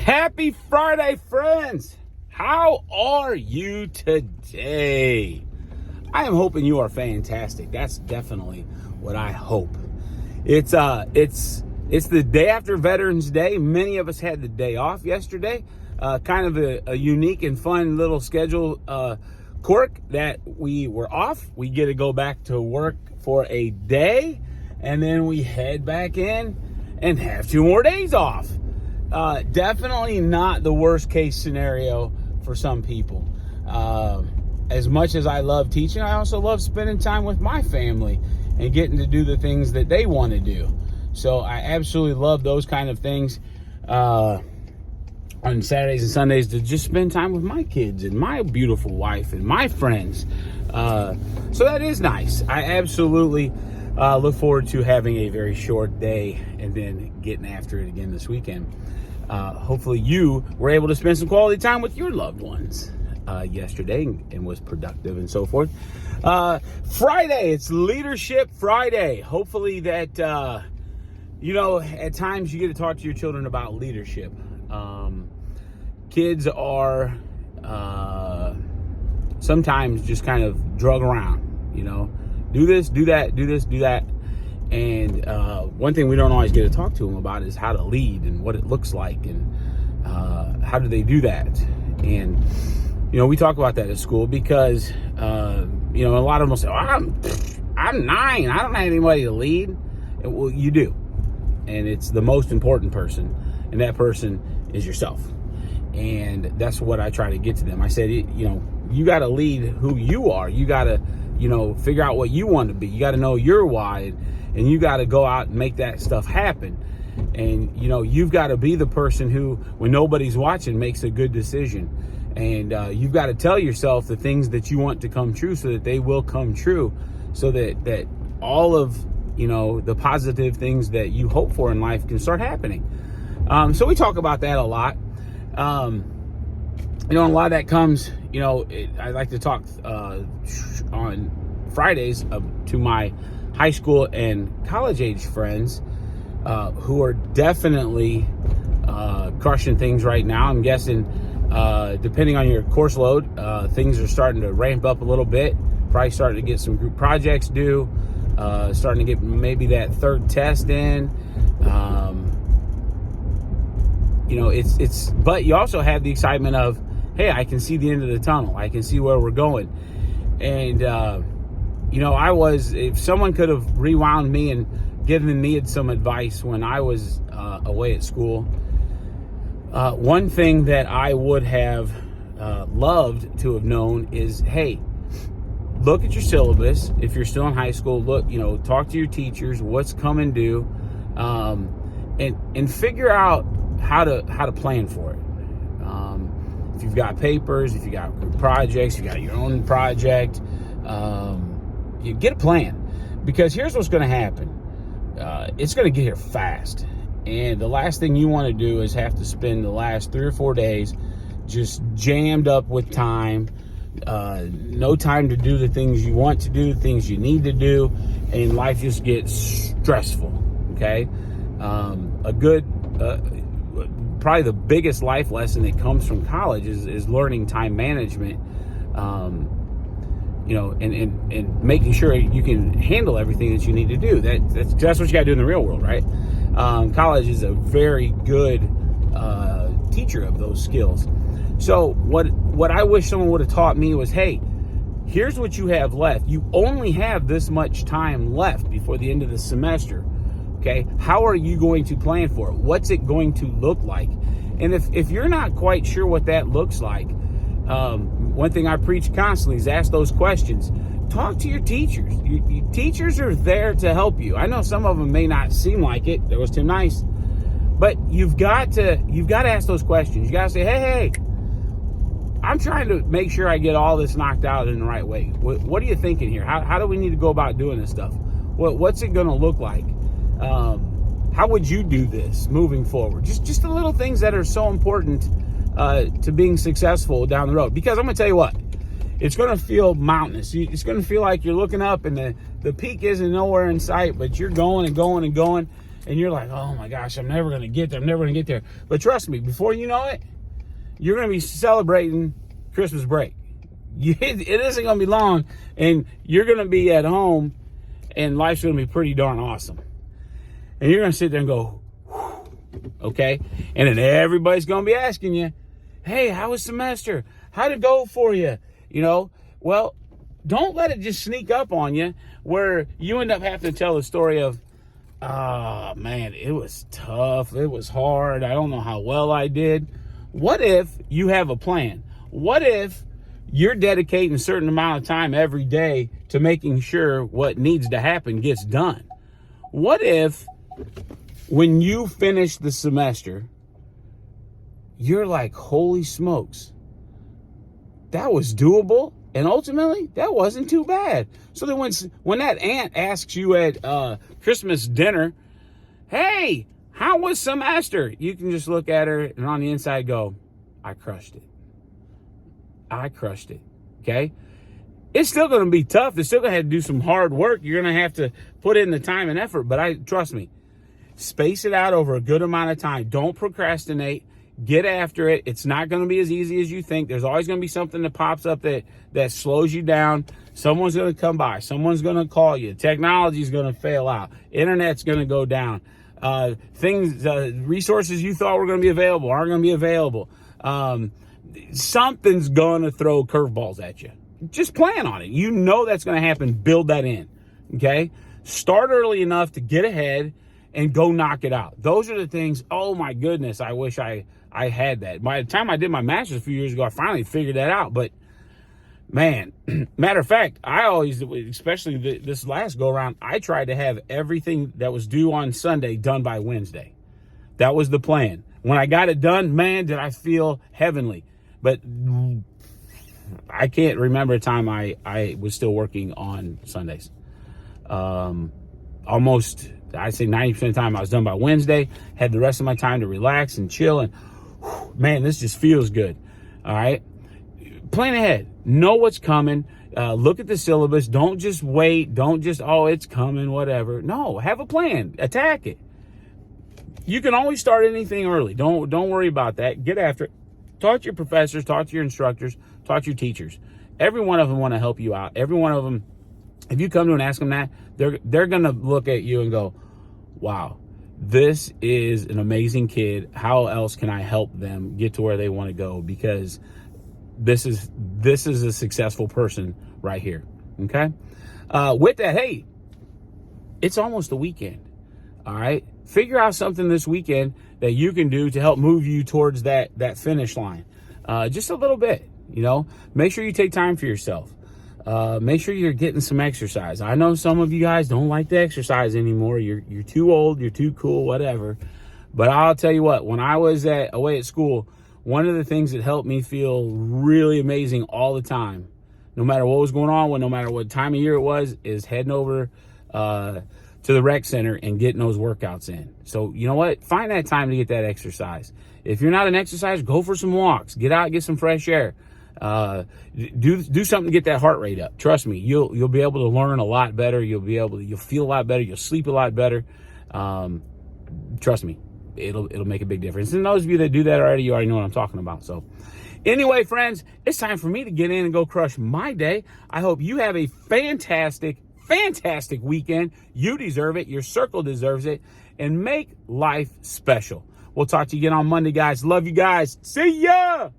Happy Friday, friends. How are you today? I am hoping you are fantastic. That's definitely what I hope. It's the day after Veterans Day. Many of us had the day off yesterday. Kind of a unique and fun little schedule quirk that we were off. We get to go back to work for a day, and then we head back in and have 2 more days off. Definitely not the worst case scenario for some people. As much as I love teaching, I also love spending time with my family and getting to do the things that they want to do. So I absolutely love those kind of things on Saturdays and Sundays, to just spend time with my kids and my beautiful wife and my friends. So that is nice. I absolutely look forward to having a very short day and then getting after it again this weekend. Hopefully you were able to spend some quality time with your loved ones yesterday and was productive and so forth. Friday, it's Leadership Friday. Hopefully that, at times you get to talk to your children about leadership. Kids are sometimes just kind of drug around, do this, do that, do this, do that. And one thing we don't always get to talk to them about is how to lead and what it looks like and how do they do that. And, we talk about that at school because, a lot of them will say, I'm 9. I don't have anybody to lead. Well, you do. And it's the most important person. And that person is yourself. And that's what I try to get to them. I said, you got to lead who you are. You got to, figure out what you want to be. You got to know your why. And you got to go out and make that stuff happen. And, you've got to be the person who, when nobody's watching, makes a good decision. And you've got to tell yourself the things that you want to come true so that they will come true. So that all of, the positive things that you hope for in life can start happening. So we talk about that a lot. And a lot of that comes, I like to talk on Fridays to my high school and college age friends who are definitely crushing things right now. I'm guessing, depending on your course load, things are starting to ramp up a little bit. Probably starting to get some group projects due. Starting to get maybe that third test in. But you also have the excitement of, hey, I can see the end of the tunnel. I can see where we're going. And, if someone could have rewound me and given me some advice when I was away at school, one thing that I would have loved to have known is, hey, look at your syllabus. If you're still in high school, talk to your teachers, what's coming due, and figure out how to plan for it. If you've got papers, if you got group projects, you got your own project, you get a plan, because here's what's going to happen. It's going to get here fast. And the last thing you want to do is have to spend the last 3 or 4 days just jammed up with time, no time to do the things you want to do, the things you need to do, and life just gets stressful. Okay. Probably the biggest life lesson that comes from college is learning time management, and making sure you can handle everything that you need to do. That's what you got to do in the real world, right? College is a very good teacher of those skills. So what I wish someone would have taught me was, hey, here's what you have left. You only have this much time left before the end of the semester. Okay, how are you going to plan for it? What's it going to look like? And if you're not quite sure what that looks like, one thing I preach constantly is ask those questions. Talk to your teachers. Your teachers are there to help you. I know some of them may not seem like it. That was too nice. But you've got to ask those questions. You got to say, hey, I'm trying to make sure I get all this knocked out in the right way. What are you thinking here? How do we need to go about doing this stuff? What's it going to look like? How would you do this moving forward? Just the little things that are so important to being successful down the road. Because I'm going to tell you what, it's going to feel mountainous. It's going to feel like you're looking up and the peak isn't nowhere in sight, but you're going and going and going. and you're like, oh my gosh, I'm never going to get there. I'm never going to get there. But trust me, before you know it, you're going to be celebrating Christmas break. It isn't going to be long, and you're going to be at home, and life's going to be pretty darn awesome. And you're going to sit there and go, whew, okay? And then everybody's going to be asking you, hey, how was semester? How'd it go for you? You know, well, don't let it just sneak up on you where you end up having to tell the story of, oh, man, it was tough. It was hard. I don't know how well I did. What if you have a plan? What if you're dedicating a certain amount of time every day to making sure what needs to happen gets done? What if when you finish the semester, you're like, holy smokes, that was doable, and ultimately that wasn't too bad. So then when that aunt asks you at Christmas dinner, hey, how was semester? You can just look at her and on the inside go, I crushed it. I crushed it. Okay? It's still going to be tough. It's still going to have to do some hard work. You're going to have to put in the time and effort. But trust me, space it out over a good amount of time. Don't procrastinate. Get after it. It's not going to be as easy as you think. There's always going to be something that pops up that slows you down. Someone's going to come by. Someone's going to call you. Technology's going to fail out. Internet's going to go down. Resources you thought were going to be available aren't going to be available. Something's going to throw curveballs at you. Just plan on it. You know that's going to happen. Build that in. Okay? Start early enough to get ahead and go knock it out. Those are the things, oh my goodness, I wish I had that. By the time I did my master's a few years ago, I finally figured that out. But man, matter of fact, I always, especially this last go around, I tried to have everything that was due on Sunday done by Wednesday. That was the plan. When I got it done, man, did I feel heavenly. But I can't remember a time I was still working on Sundays. Almost, I'd say 90% of the time I was done by Wednesday, had the rest of my time to relax and chill, and man, this just feels good. All right. Plan ahead. Know what's coming. Look at the syllabus. Don't just wait. Don't just, oh, it's coming, whatever. No, have a plan. Attack it. You can always start anything early. Don't worry about that. Get after it. Talk to your professors. Talk to your instructors. Talk to your teachers. Every one of them want to help you out. Every one of them, if you come to and ask them that, they're going to look at you and go, wow, this is an amazing kid. How else can I help them get to where they want to go? Because this is a successful person right here. Okay. With that, hey, it's almost the weekend. All right. Figure out something this weekend that you can do to help move you towards that finish line. Just a little bit, make sure you take time for yourself. Make sure you're getting some exercise. I know some of you guys don't like to exercise anymore. You're too old, you're too cool, whatever. But I'll tell you what, when I was away at school, one of the things that helped me feel really amazing all the time, no matter what was going on, no matter what time of year it was, is heading over to the rec center and getting those workouts in. So you know what? Find that time to get that exercise. If you're not an exerciser, go for some walks. Get out, get some fresh air. Do something to get that heart rate up. Trust me, you'll be able to learn a lot better. You'll feel a lot better. You'll sleep a lot better. Trust me, it'll make a big difference. And those of you that do that already, you already know what I'm talking about. So anyway, friends, it's time for me to get in and go crush my day. I hope you have a fantastic weekend. You deserve it. Your circle deserves it. And make life special. We'll talk to you again on Monday, guys. Love you guys. See ya.